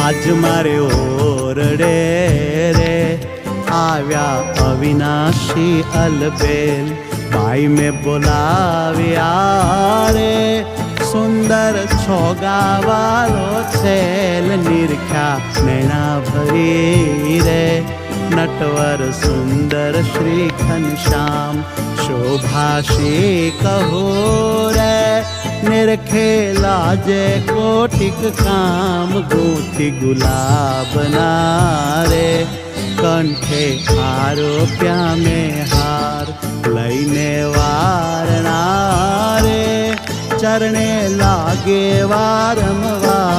આજ મારે ઓરડે રે આવ્યા અવિનાશી અલબેલ ભાઈ મેં બોલાવ્યા રે સુંદર છોગાવાલો છેલ નિરખ્યા નૈણા ભરી રે નટવર સુંદર શ્રી ઘનશ્યામ શોભાશી કહો રે નિરખેલા જે કોટિક કામ ગોથી ગુલાબના રે કંઠે આરોપ્યા મેં હાર લઈને વારણા રે ચરણે લાગે વારંવાર